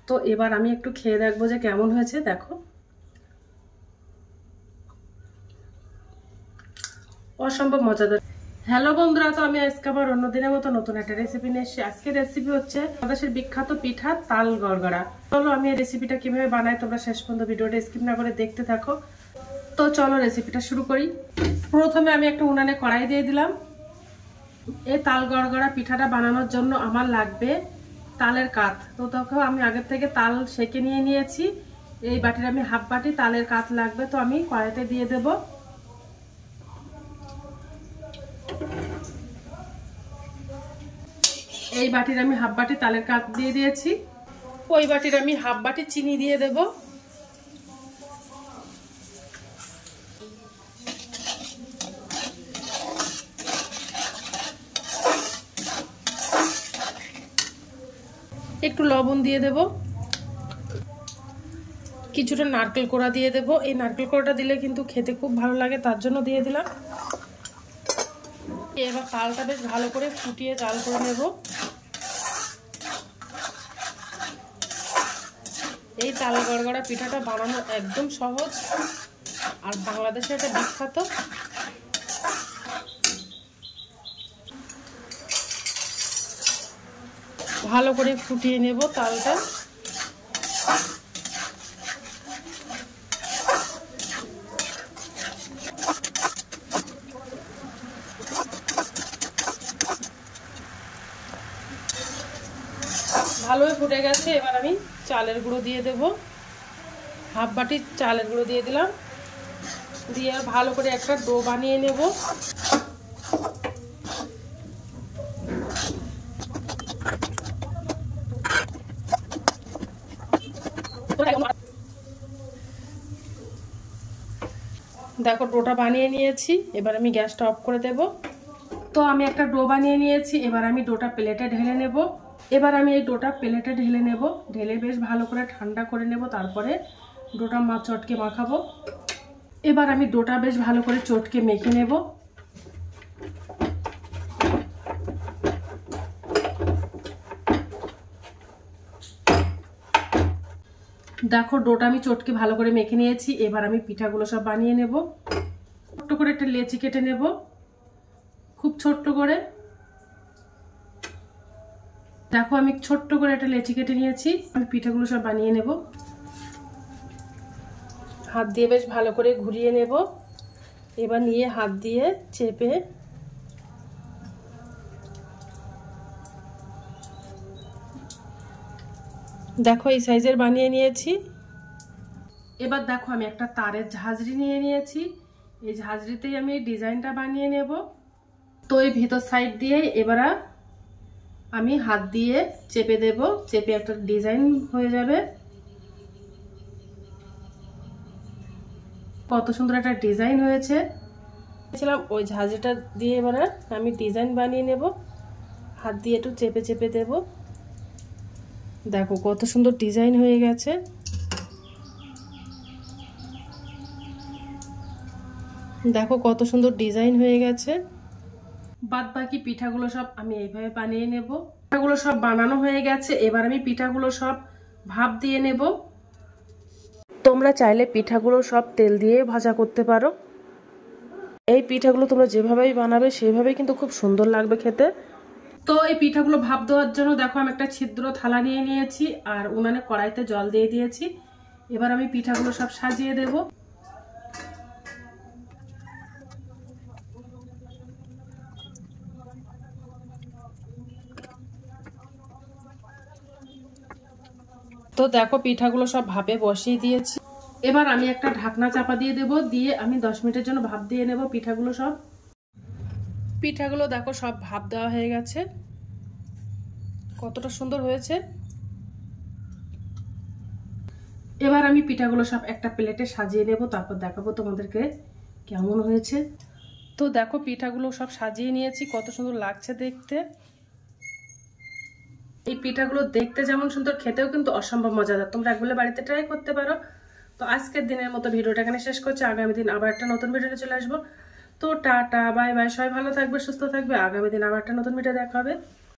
তো এবার আমি একটু খেয়ে দেখবো যে কেমন হয়েছে। দেখো, অসম্ভব মজাদার। হ্যালো বন্ধুরা, তো আমি আজকে আবার অন্যদিনের মতো নতুন একটা রেসিপি নিয়ে এসেছি। আজকের রেসিপি হচ্ছে বাংলাদেশের বিখ্যাত পিঠা তাল গড়গড়া। চলো আমি এই রেসিপিটা কিভাবে বানাই তোমরা শেষ পর্যন্ত ভিডিওটা স্কিপ না করে দেখতে থাকো। তো চলো রেসিপিটা শুরু করি। প্রথমে আমি একটা উনানে কড়াই দিয়ে দিলাম। এই তাল গড়গড়া পিঠাটা বানানোর জন্য আমার লাগবে তালের কাঠ। তো তখন আমি আগের থেকে তাল সেকে নিয়ে নিয়েছি। এই বাটির আমি হাফ বাটি তালের কাঠ লাগবে, তো আমি কড়াইতে দিয়ে দেব। এই বাটির আমি হাফ বাটি তালের কাঠ দিয়ে দিয়েছি। ওই বাটির আমি হাফ বাটি চিনি দিয়ে দেব। একটু লবণ দিয়ে দেব। কিছুটা নারকেল কোড়া দিয়ে দেব। এই নারকেল কোড়াটা দিলে কিন্তু খেতে খুব ভালো লাগে, তার জন্য দিয়ে দিলাম। এবার তালটা বেশ ভালো করে ফুটিয়ে জাল করে নেব। এই তাল গড়গড়া পিঠাটা বানানো একদম সহজ, আর বাংলাদেশে এটা বিখ্যাত। ভালো করে ফুটিয়ে নেব তালটা। ভালোই ফুটে গেছে। এবার আমি চালের গুঁড়ো দিয়ে দেব। হাফ বাটি চালের গুঁড়ো দিয়ে দিলাম। দিয়ে ভালো করে একটা ডো বানিয়ে নেব। দেখো ডোটা বানিয়ে নিয়েছি। এবার আমি গ্যাসটা অফ করে দেব। তো আমি একটা ডো বানিয়ে নিয়েছি। এবার আমি ডোটা প্লেটে ঢেলে নেব। এই ডোটা প্লেটে ঢেলে নেব। ঢেলে বেশ ভালো করে ঠান্ডা করে নেব, তারপরে ডোটা চটকে মাখাবো। এবার আমি ডোটা বেশ ভালো করে চটকে মেখে নেব। দেখো ডোটা আমি চটকে ভালো করে মেখে নিয়েছি। এবার আমি পিঠাগুলো সব বানিয়ে নেব। ছোট্ট করে একটা লেচি কেটে নেব, খুব ছোট্ট করে। দেখো আমি ছোট্ট করে একটা লেচি কেটে নিয়েছি। আমি পিঠাগুলো সব বানিয়ে নেব। হাত দিয়ে বেশ ভালো করে ঘুরিয়ে নেব। এবার নিয়ে হাত দিয়ে চেপে দেখো এই সাইজের বানিয়ে নিয়েছি। এবার দেখো আমি একটা তারের ঝাঁঝরি নিয়ে নিয়েছি। এই ঝাঁঝরিতেই আমি এই ডিজাইনটা বানিয়ে নেব। তো এই ভিতর সাইড দিয়ে এবার আমি হাত দিয়ে চেপে দেব। চেপে একটা ডিজাইন হয়ে যাবে। কত সুন্দর একটা ডিজাইন হয়েছে। ওই ঝাঁঝরিটা দিয়ে এবার আমি ডিজাইন বানিয়ে নেব। হাত দিয়ে একটু চেপে চেপে দেব। দেখো কত সুন্দর ডিজাইন হয়ে গেছে। দেখো কত সুন্দর ডিজাইন হয়ে গেছে। বাদ বাকি পিঠাগুলো সব আমি এইভাবে বানিয়ে নেব। পিঠাগুলো সব বানানো হয়ে গেছে। এবার আমি পিঠাগুলো সব ভাপ দিয়ে নেব। তোমরা চাইলে পিঠাগুলো সব তেল দিয়ে ভাজা করতে পারো। এই পিঠাগুলো তোমরা যেভাবেই বানাবে সেভাবেই কিন্তু খুব সুন্দর লাগবে খেতে। তো এই পিঠাগুলো ভাপ দেওয়ার জন্য দেখো আমি একটা ছিদ্র থালা নিয়ে নিয়েছি, আর উনানে কড়াইতে জল দিয়ে দিয়েছি। এবার আমি পিঠাগুলো সব সাজিয়ে দেব। তো দেখো পিঠাগুলো সব ভাপে বসিয়ে দিয়েছি। এবার আমি একটা ঢাকনা চাপা দিয়ে দেব। দিয়ে আমি 10 মিনিটের জন্য ভাপ দিয়ে নেব পিঠাগুলো দেখো সব ভাপ দেওয়া হয়ে গেছে। কতটা সুন্দর হয়েছে। এবার আমি পিঠাগুলো সব একটা প্লেটে সাজিয়ে নেব, তারপর দেখাবো তোমাদেরকে কেমন হয়েছে। তো দেখো পিঠাগুলো সব সাজিয়ে নিয়েছি। কত সুন্দর লাগছে দেখতে। এই পিঠাগুলো দেখতে যেমন সুন্দর, খেতেও কিন্তু অসম্ভব মজাদার। তোমরা একবার বাড়িতে ট্রাই করতে পারো। তো আজকের দিনের মতো ভিডিওটা এখানে শেষ করছি। আগামী দিন আবার একটা নতুন ভিডিওতে চলে আসবো। তো টাটা বাই বাই, সবাই ভালো থাকবে, সুস্থ থাকবে। আগামী দিন আবার একটা নতুন ভিডিও দেখা হবে।